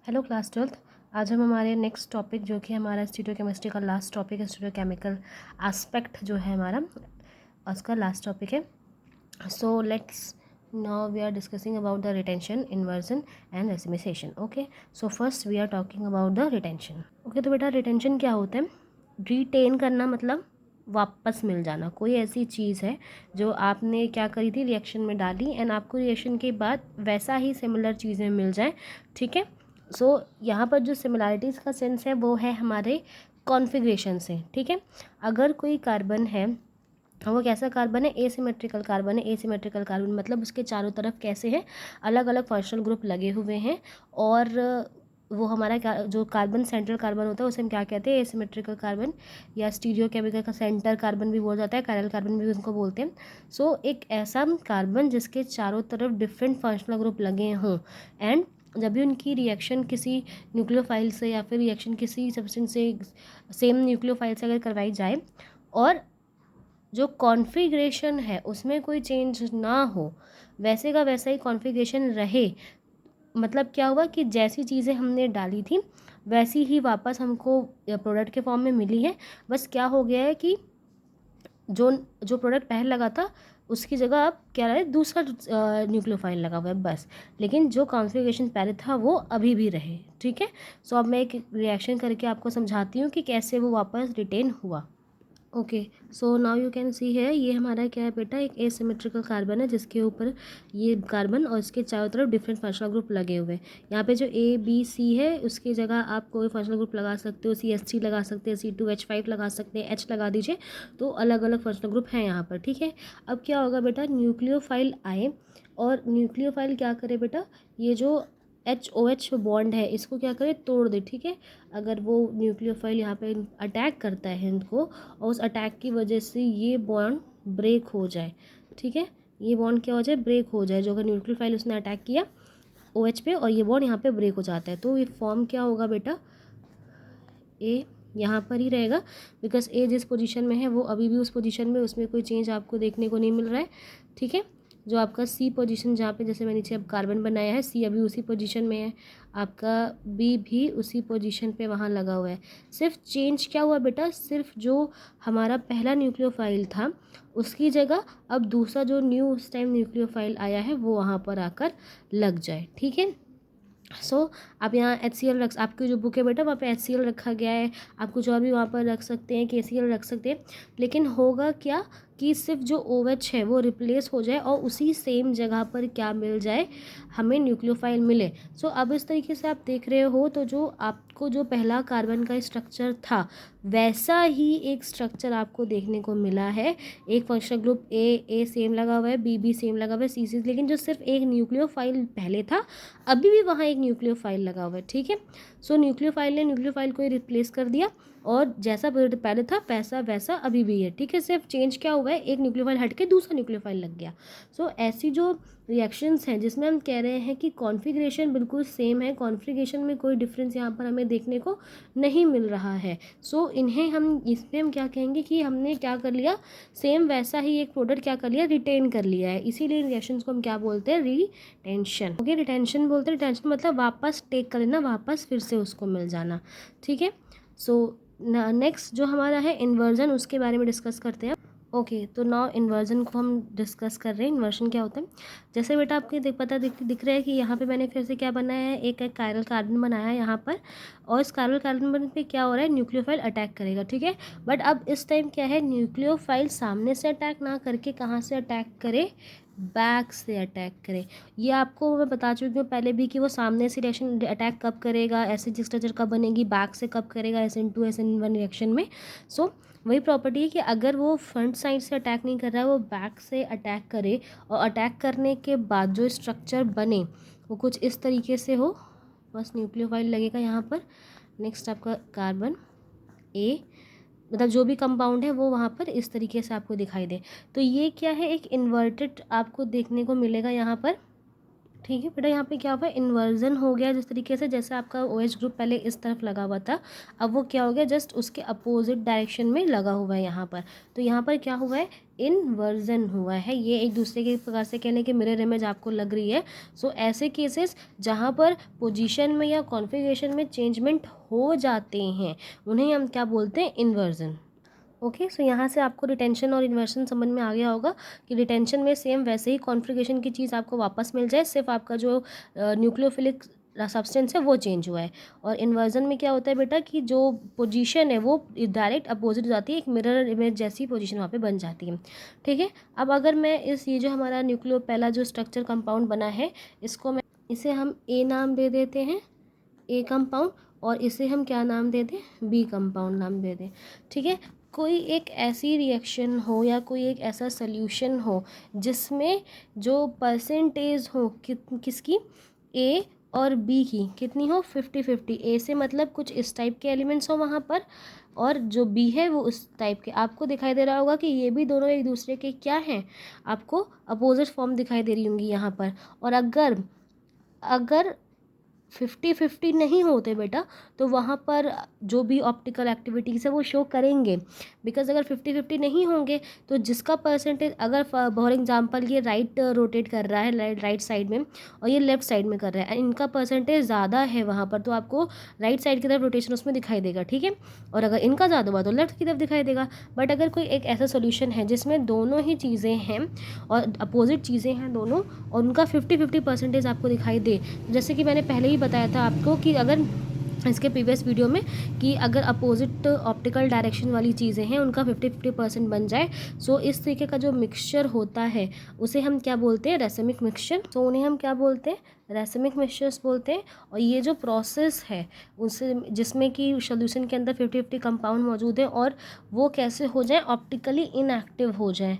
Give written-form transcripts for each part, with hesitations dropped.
Hello class 12th। आज हम हमारे नेक्स्ट टॉपिक जो कि हमारा स्टीरियोकेमिस्ट्री का लास्ट टॉपिक है, स्टीरियोकेमिकल एस्पेक्ट जो है हमारा उसका लास्ट टॉपिक है। So let's now we are discussing about the retention, inversion and racemisation. Okay, so first we are talking about the retention. Okay, तो बेटा रिटेंशन क्या होता है? रिटेन करना मतलब वापस मिल जाना। कोई ऐसी चीज़ है जो आपने क्या करी थी, रिएक्शन में डाली, एंड आपको रिएक्शन के बाद वैसा ही सिमिलर चीज़ें मिल जाए। ठीक है, सो यहाँ पर जो सिमिलैरिटीज़ का सेंस है वो है हमारे कॉन्फ़िगरेशन से। ठीक है, अगर कोई कार्बन है, वो कैसा कार्बन है? एसिमेट्रिकल कार्बन है। एसिमेट्रिकल कार्बन मतलब उसके चारों तरफ कैसे हैं, अलग अलग फंक्शनल ग्रुप लगे हुए हैं, और वो हमारा जो कार्बन सेंट्रल कार्बन होता है उसे हम क्या कहते हैं? एसिमेट्रिकल कार्बन, या स्टीरियोकेमिकल का सेंटर कार्बन भी बोल जाता है, कायरल कार्बन भी उनको बोलते हैं। सो एक ऐसा कार्बन जिसके चारों तरफ डिफरेंट फंक्शनल ग्रुप लगे हों, एंड जब भी उनकी रिएक्शन किसी न्यूक्लियोफाइल से या फिर रिएक्शन किसी सब्सटेंस से सेम न्यूक्लियोफाइल से अगर करवाई जाए और जो कॉन्फ़िगरेशन है उसमें कोई चेंज ना हो, वैसे का वैसा ही कॉन्फ़िगरेशन रहे, मतलब क्या हुआ कि जैसी चीज़ें हमने डाली थी वैसी ही वापस हमको प्रोडक्ट के फॉर्म में मिली है। बस क्या हो गया है कि जो जो प्रोडक्ट पहले लगा था उसकी जगह अब क्या रहा है, दूसरा न्यूक्लियोफाइल लगा हुआ है बस, लेकिन जो कॉन्फ़िगरेशन पहले था वो अभी भी रहे। ठीक है, सो अब मैं एक रिएक्शन करके आपको समझाती हूँ कि कैसे वो वापस रिटेन हुआ। Okay, so now you can see है, ये हमारा क्या है बेटा? एक एसिमेट्रिकल कार्बन है जिसके ऊपर ये कार्बन और इसके चारों तरफ डिफरेंट फंक्शनल ग्रुप लगे हुए हैं। यहाँ पे जो ए बी सी है उसकी जगह आप कोई फंक्शनल ग्रुप लगा सकते हो, CH3 लगा सकते हैं, C2H5 लगा सकते हैं, H लगा दीजिए, तो अलग अलग फंक्शनल ग्रुप हैं यहाँ पर। ठीक है, अब क्या होगा बेटा? न्यूक्लियोफाइल आए और न्यूक्लियोफाइल क्या करे बेटा? ये जो HOH बॉन्ड है इसको क्या करे? तोड़ दे। ठीक है, अगर वो न्यूक्लियोफाइल यहाँ पे अटैक करता है इनको और उस अटैक की वजह से ये बॉन्ड ब्रेक हो जाए। ठीक है, ये बॉन्ड क्या हो जाए? ब्रेक हो जाए। जो अगर न्यूक्लियोफाइल उसने अटैक किया OH पे और ये बॉन्ड यहाँ पे ब्रेक हो जाता है, तो ये फॉर्म क्या होगा बेटा? ए यहाँ पर ही रहेगा, बिकॉज ए जिस पोजीशन में है वो अभी भी उस पोजीशन में, उसमें कोई चेंज आपको देखने को नहीं मिल रहा है। ठीक है, जो आपका सी पोजीशन जहाँ पे जैसे मैंने नीचे अब कार्बन बनाया है, सी अभी उसी पोजीशन में है, आपका बी भी उसी पोजीशन पे वहाँ लगा हुआ है। सिर्फ चेंज क्या हुआ बेटा? सिर्फ जो हमारा पहला न्यूक्लियोफाइल था उसकी जगह अब दूसरा जो न्यू उस टाइम न्यूक्लियोफाइल आया है वो वहाँ पर आकर लग जाए। ठीक है, आप यहाँ HCl रख, आपकी जो बुक है बेटा वहाँ पे HCl रखा गया है, आप कुछ और भी वहाँ पर रख सकते हैं, KCl रख सकते हैं, लेकिन होगा क्या कि सिर्फ जो OH है वो रिप्लेस हो जाए और उसी सेम जगह पर क्या मिल जाए? हमें न्यूक्लियोफाइल मिले। सो अब इस तरीके से आप देख रहे हो, तो जो आपको जो पहला कार्बन का स्ट्रक्चर था वैसा ही एक स्ट्रक्चर आपको देखने को मिला है। एक फंक्शनल ग्रुप ए सेम लगा हुआ है, बी सेम लगा हुआ है, सी लेकिन जो सिर्फ एक न्यूक्लियोफाइल पहले था अभी भी वहाँ एक न्यूक्लियोफाइल लगा हुआ है। ठीक है, सो न्यूक्लियोफाइल ने न्यूक्लियोफाइल को रिप्लेस कर दिया और जैसा पहले था वैसा वैसा अभी भी है। ठीक है, सिर्फ चेंज क्या हुआ है? एक न्यूक्लियोफाइल हट के दूसरा न्यूक्लियोफाइल लग गया। सो ऐसी जो रिएक्शंस हैं जिसमें हम कह रहे हैं कि कॉन्फ़िगरेशन बिल्कुल सेम है, कॉन्फ़िगरेशन में कोई डिफरेंस यहाँ पर हमें देखने को नहीं मिल रहा है, सो इन्हें हम इसमें हम क्या कहेंगे कि हमने क्या कर लिया? सेम वैसा ही एक प्रोडक्ट क्या कर लिया? रिटेन कर लिया है। इसीलिए रिएक्शंस को हम क्या बोलते हैं? रिटेंशन। ओके, रिटेंशन बोलते हैं। रिटेंशन मतलब वापस टेक कर लेना, वापस फिर से उसको मिल जाना। ठीक है, सो नेक्स्ट जो हमारा है इन्वर्जन, उसके बारे में डिस्कस करते हैं। ओके, तो नाउ इन्वर्जन को हम डिस्कस कर रहे हैं। इन्वर्जन क्या होता है? जैसे बेटा आपके दिख रहा है कि यहाँ पे मैंने फिर से क्या बनाया है? एक कायरल कार्बन बनाया है यहाँ पर, और इस कायरल कार्बन पे क्या हो रहा है? न्यूक्लियोफाइल अटैक करेगा। ठीक है, बट अब इस टाइम क्या है? न्यूक्लियोफाइल सामने से अटैक ना करके कहाँ से अटैक करे? बैक से अटैक करे। ये आपको मैं बता चुकी हूँ पहले भी कि वो सामने से रिएक्शन अटैक कब करेगा, एसिड स्ट्रक्चर कब बनेगी, बैक से कब करेगा, SN2 SN1 रिएक्शन में। सो वही प्रॉपर्टी है कि अगर वो फ्रंट साइड से अटैक नहीं कर रहा है, वो बैक से अटैक करे, और अटैक करने के बाद जो स्ट्रक्चर बने वो कुछ इस तरीके से हो। बस न्यूक्लियोफाइल लगेगा यहाँ पर, नेक्स्ट आपका कार्बन ए, मतलब जो भी कंपाउंड है वो वहाँ पर इस तरीके से आपको दिखाई दे। तो ये क्या है? एक इन्वर्टेड आपको देखने को मिलेगा यहाँ पर ठीक है बेटा, यहाँ पे क्या हुआ है, इन्वर्जन हो गया जिस तरीके से, जैसे आपका OH ग्रुप पहले इस तरफ लगा हुआ था, अब वो क्या हो गया, जस्ट उसके अपोजिट डायरेक्शन में लगा हुआ है यहाँ पर। तो यहाँ पर क्या हुआ है, इन्वर्जन हुआ है। ये एक दूसरे के प्रकार से कहने की मिरर इमेज आपको लग रही है। सो ऐसे केसेस जहाँ पर पोजीशन में या कॉन्फ़िगरेशन में चेंजमेंट हो जाते हैं उन्हें हम क्या बोलते हैं, इन्वर्जन। ओके, सो यहाँ से आपको रिटेंशन और इन्वर्शन समझ में आ गया होगा कि रिटेंशन में सेम वैसे ही कॉन्फ़िगरेशन की चीज़ आपको वापस मिल जाए, सिर्फ आपका जो न्यूक्लियोफिलिक सब्सटेंस है वो चेंज हुआ है। और इन्वर्जन में क्या होता है बेटा कि जो पोजीशन है वो डायरेक्ट अपोजिट हो जाती है, एक मिरर इमेज जैसी पोजीशन वहाँ पे बन जाती है। ठीक है, अब अगर मैं ये जो हमारा न्यूक्लियो पहला जो स्ट्रक्चर कंपाउंड बना है, इसे हम ए नाम दे देते हैं, ए कंपाउंड, और इसे हम क्या नाम दे दें, बी कंपाउंड नाम दे दें। ठीक है, कोई एक ऐसी रिएक्शन हो या कोई एक ऐसा सोल्यूशन हो जिसमें जो परसेंटेज हो किसकी, ए और बी की कितनी हो, 50-50। ए से मतलब कुछ इस टाइप के एलिमेंट्स हो वहाँ पर, और जो बी है वो उस टाइप के। आपको दिखाई दे रहा होगा कि ये भी दोनों एक दूसरे के क्या हैं, आपको अपोजिट फॉर्म दिखाई दे रही होंगी यहाँ पर। और अगर अगर 50-50 नहीं होते बेटा, तो वहाँ पर जो भी ऑप्टिकल एक्टिविटीज़ है वो शो करेंगे। बिकॉज अगर 50-50 नहीं होंगे तो जिसका परसेंटेज, अगर फॉर एग्जांपल ये राइट रोटेट कर रहा है राइट साइड में और ये लेफ्ट साइड में कर रहा है, इनका परसेंटेज ज़्यादा है वहाँ पर, तो आपको राइट साइड की तरफ रोटेशन उसमें दिखाई देगा। ठीक है, और अगर इनका ज़्यादा हुआ तो लेफ्ट की तरफ दिखाई देगा। बट अगर कोई एक ऐसा सोल्यूशन है जिसमें दोनों ही चीज़ें हैं और अपोजिट चीज़ें हैं दोनों, और उनका 50-50 परसेंटेज आपको दिखाई दे, जैसे कि मैंने पहले ही बताया था आपको कि अगर इसके प्रीवियस वीडियो में कि अगर अपोजिट ऑप्टिकल डायरेक्शन वाली चीज़ें हैं उनका 50-50% बन जाए, सो इस तरीके का जो मिक्सचर होता है उसे हम क्या बोलते हैं, रेसिमिक मिक्सचर। सो उन्हें हम क्या बोलते हैं, रेसिमिक मिक्सचर्स बोलते हैं। और ये जो प्रोसेस है उसे, जिसमें कि सोल्यूशन के अंदर 50-50 कंपाउंड मौजूद है और वो कैसे हो जाए, ऑप्टिकली इनएक्टिव हो जाए,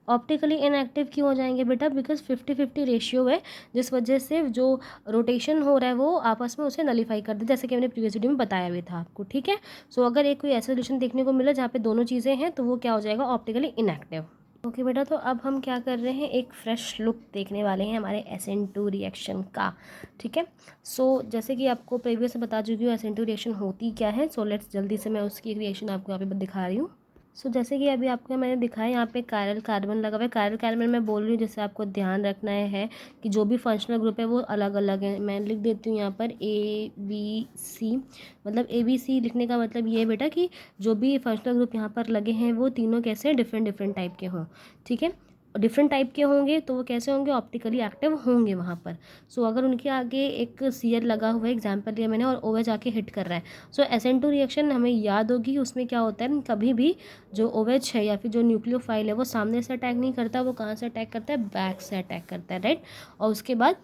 ऑप्टिकली इनएक्टिव क्यों हो जाएंगे बेटा, बिकॉज 50-50 रेशियो है, जिस वजह से जो रोटेशन हो रहा है वो आपस में उसे नलीफाई कर दे, जैसे कि मैंने प्रीवियस वीडियो में बताया भी था आपको। ठीक है, सो अगर एक कोई ऐसा सोल्यूशन देखने को मिला जहाँ पे दोनों चीज़ें हैं तो वो क्या हो जाएगा, ऑप्टिकली इनएक्टिव। ओके बेटा, तो अब हम क्या कर रहे हैं, एक फ्रेश लुक देखने वाले हैं हमारे SN2 रिएक्शन का। ठीक है, सो जैसे कि आपको प्रीवियस में बता चुकी हूँ SN2 रिएक्शन होती क्या है। सो लेट्स जल्दी से मैं उसकी एक रिएक्शन आपको यहाँ पे दिखा रही हूँ। सो जैसे कि अभी आपको मैंने दिखाया, यहाँ पे कायरल कार्बन लगा हुआ है। कायरल कार्बन मैं बोल रही हूँ, जैसे आपको ध्यान रखना है कि जो भी फंक्शनल ग्रुप है वो अलग अलग है। मैं लिख देती हूँ यहाँ पर ABC, मतलब ABC लिखने का मतलब ये है बेटा कि जो भी फंक्शनल ग्रुप यहाँ पर लगे हैं वो तीनों कैसे हैं, डिफरेंट डिफरेंट टाइप के हों। ठीक है, डिफरेंट टाइप के होंगे तो वो कैसे होंगे, ऑप्टिकली एक्टिव होंगे वहाँ पर। सो अगर उनके आगे एक Cl लगा हुआ है, एग्जाम्पल लिया मैंने, और OH आके हिट कर रहा है, सो SN2 रिएक्शन हमें याद होगी, उसमें क्या होता है, कभी भी जो OH है या फिर जो न्यूक्लियोफाइल है वो सामने से अटैक नहीं करता, वो कहाँ से अटैक करता है, बैक से अटैक करता है, राइट। और उसके बाद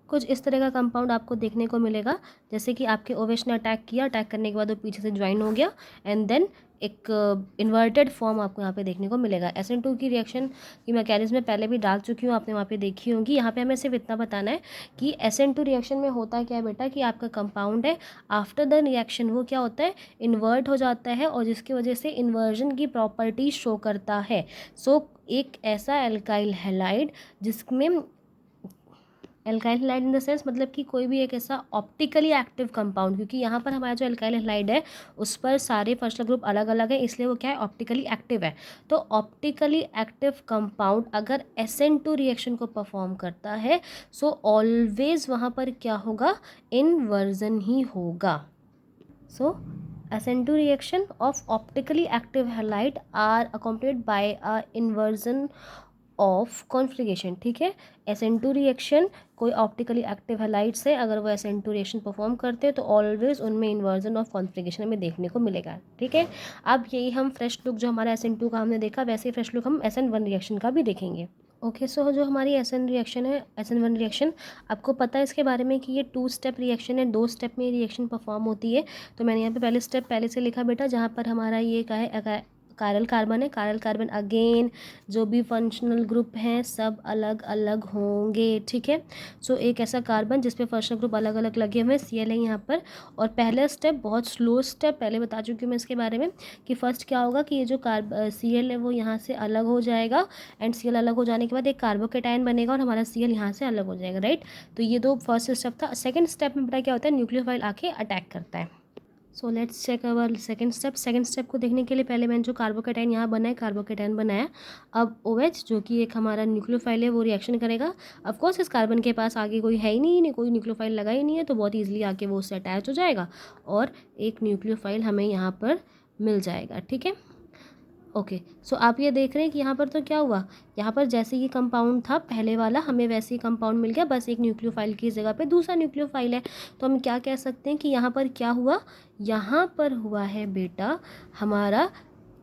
कुछ इस तरह का कंपाउंड आपको देखने को मिलेगा, जैसे कि आपके OH ने अटैक किया, अटैक करने के बाद वो पीछे से ज्वाइन हो गया, एंड देन एक इन्वर्टेड फॉर्म आपको यहाँ पे देखने को मिलेगा। SN2 की रिएक्शन की मैकेनिज्म में पहले भी डाल चुकी हूँ, आपने वहाँ पे देखी होंगी। यहाँ पे हमें सिर्फ इतना बताना है कि SN2 रिएक्शन में होता क्या है बेटा, कि आपका कंपाउंड है, आफ्टर द रिएक्शन वो क्या होता है, इन्वर्ट हो जाता है, और जिसकी वजह से इन्वर्जन की प्रॉपर्टी शो करता है। सो एक ऐसा एल्काइल हैलाइड जिसमें, alkyl halide in the sense मतलब कि कोई भी एक ऐसा ऑप्टिकली एक्टिव कंपाउंड, क्योंकि यहाँ पर हमारा जो एल्काइल हैलाइड है उस पर सारे फंक्शनल ग्रुप अलग अलग है, इसलिए वो क्या है, ऑप्टिकली एक्टिव है। तो ऑप्टिकली एक्टिव कंपाउंड अगर SN2 रिएक्शन को परफॉर्म करता है, सो ऑलवेज वहाँ पर क्या होगा, इन्वर्जन ही होगा। सो SN2 reaction of optically active halide are accompanied by a inversion of कॉन्फ्लिगेशन। ठीक है, SN2 रिएक्शन कोई ऑप्टिकली एक्टिव हैलाइड से अगर वो SN2 रिएक्शन परफॉर्म करते हैं तो ऑलवेज उनमें इन्वर्जन ऑफ कॉन्फ्लिगेशन हमें देखने को मिलेगा। ठीक है, अब यही हम फ्रेश लुक जो हमारा SN2 का हमने देखा, वैसे ही फ्रेश लुक हम SN1 रिएक्शन का भी देखेंगे। ओके, सो जो हमारी SN रिएक्शन है, SN1 रिएक्शन, आपको पता है इसके बारे में कि ये 2 स्टेप रिएक्शन है, 2 स्टेप में रिएक्शन परफॉर्म होती है। तो मैंने यहाँ पे पहले स्टेप पहले से लिखा बेटा, जहाँ पर हमारा ये क्या है, कायरल कार्बन है, कायरल कार्बन अगेन जो भी फंक्शनल ग्रुप हैं सब अलग अलग होंगे, ठीक है। सो एक ऐसा कार्बन जिस पे फंक्शनल ग्रुप अलग अलग लगे हुए हैं, Cl है यहाँ पर। और पहला स्टेप बहुत स्लो स्टेप, पहले बता चुकी हूँ मैं इसके बारे में कि फर्स्ट क्या होगा कि ये जो Cl है वो यहाँ से अलग हो जाएगा, एंड Cl अलग हो जाने के बाद एक कार्बोकेटायन बनेगा और हमारा Cl यहाँ से अलग हो जाएगा, राइट। तो ये दो फर्स्ट स्टेप था। सेकेंड स्टेप में पता क्या होता है, न्यूक्लियोफाइल आके अटैक करता है। So let's check our second step. Second step को देखने के लिए पहले मैंने जो कार्बोकेटाइन यहाँ बनाया, कार्बोकेटाइन बनाया। अब OH जो कि एक हमारा न्यूक्लियोफाइल है वो रिएक्शन करेगा। ऑफ कोर्स इस कार्बन के पास आगे कोई है ही नहीं, कोई न्यूक्लियोफाइल लगा ही नहीं है, तो बहुत ईजिली आके वो उससे अटैच हो जाएगा और एक न्यूक्लियोफाइल हमें यहाँ पर मिल जाएगा, ठीक है। ओके, सो आप ये देख रहे हैं कि यहाँ पर तो क्या हुआ, यहाँ पर जैसे ये कंपाउंड था पहले वाला हमें वैसे ही कंपाउंड मिल गया, बस एक न्यूक्लियोफाइल की जगह पे दूसरा न्यूक्लियोफाइल है। तो हम क्या कह सकते हैं कि यहाँ पर क्या हुआ, यहाँ पर हुआ है बेटा हमारा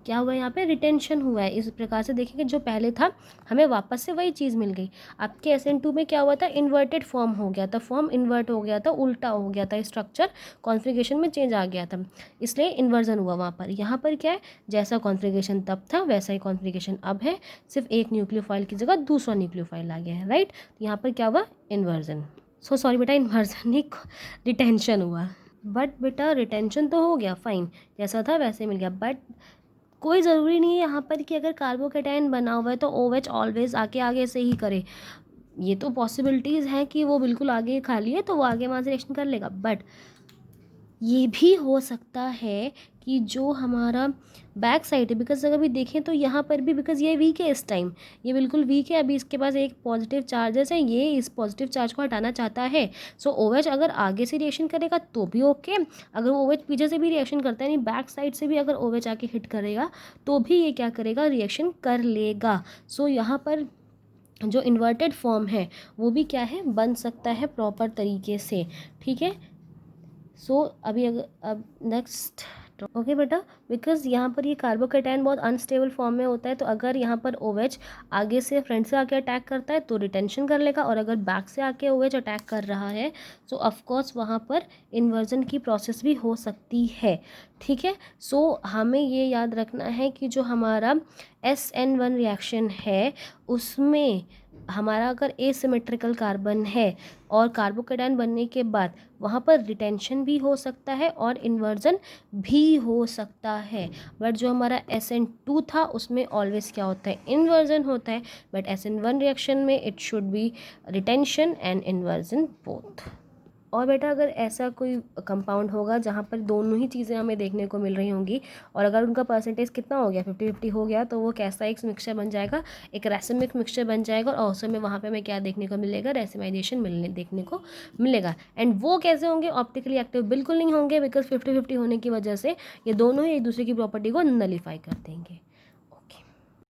क्या हुआ, यहाँ पे रिटेंशन हुआ है। इस प्रकार से देखेंगे जो पहले था हमें वापस से वही चीज़ मिल गई। आपके SN2 में क्या हुआ था, इन्वर्टेड फॉर्म हो गया था, फॉर्म इन्वर्ट हो गया था, उल्टा हो गया था, स्ट्रक्चर कॉन्फ़िगरेशन में चेंज आ गया था, इसलिए इन्वर्जन हुआ वहाँ पर। यहाँ पर क्या है, जैसा कॉन्फ़िगरेशन तब था वैसा ही कॉन्फ़िगरेशन अब है, सिर्फ एक न्यूक्लियोफाइल की जगह दूसरा न्यूक्लियोफाइल आ गया है, राइट। तो यहाँ पर क्या हुआ, इन्वर्जन। सो सॉरी बेटा, इन्वर्जन नहीं, रिटेंशन हुआ। बट बेटा रिटेंशन तो हो गया, फाइन, जैसा था वैसे मिल गया। बट कोई ज़रूरी नहीं है यहाँ पर कि अगर कार्बोकेटाइन बना हुआ है तो OH ऑलवेज आके आगे से ही करे। ये तो पॉसिबिलिटीज़ हैं कि वो बिल्कुल आगे खाली है तो वो आगे वहाँ से रिएक्शन कर लेगा, बट ये भी हो सकता है कि जो हमारा बैक साइड है, बिकॉज अगर भी देखें तो यहाँ पर भी, बिकॉज ये वीक है इस टाइम, ये बिल्कुल वीक है, अभी इसके पास एक पॉजिटिव चार्जेस है, ये इस पॉजिटिव चार्ज को हटाना चाहता है। सो OH अगर आगे से रिएक्शन करेगा तो भी ओके, अगर वो OH पीछे से भी रिएक्शन करता है, यानी बैक साइड से भी अगर OH आके हिट करेगा तो भी ये क्या करेगा, रिएक्शन कर लेगा। सो यहाँ पर जो इन्वर्टेड फॉर्म है वो भी क्या है, बन सकता है प्रॉपर तरीके से, ठीक है। सो अभी अगर अब नेक्स्ट, ओके बेटा, बिकॉज यहाँ पर ये कार्बोकेटाइन बहुत अनस्टेबल फॉर्म में होता है, तो अगर यहाँ पर OH आगे से फ्रंट से आके अटैक करता है तो रिटेंशन कर लेगा, और अगर बैक से आके OH अटैक कर रहा है तो ऑफकोर्स वहाँ पर इन्वर्जन की प्रोसेस भी हो सकती है, ठीक है। सो हमें ये याद रखना है कि जो हमारा SN1 रिएक्शन है उसमें हमारा अगर एसिमेट्रिकल कार्बन है और कार्बोकेटाइन बनने के बाद वहाँ पर रिटेंशन भी हो सकता है और इन्वर्जन भी हो सकता है। बट जो हमारा SN2 था उसमें ऑलवेज क्या होता है, इन्वर्जन होता है। बट SN1 रिएक्शन में it should be retention and inversion both. और बेटा अगर ऐसा कोई कंपाउंड होगा जहाँ पर दोनों ही चीज़ें हमें देखने को मिल रही होंगी और अगर उनका परसेंटेज कितना हो गया, 50-50 हो गया, तो वो कैसा एक मिक्सचर बन जाएगा, एक रैसिमिक मिक्सचर बन जाएगा। और ऑल्सो में वहाँ पे हमें क्या देखने को मिलेगा, रेसिमाइजेशन देखने को मिलेगा। एंड वो कैसे होंगे, ऑप्टिकली एक्टिव बिल्कुल नहीं होंगे, बिकॉज 50-50 होने की वजह से ये दोनों ही एक दूसरे की प्रॉपर्टी को नलीफाई कर देंगे।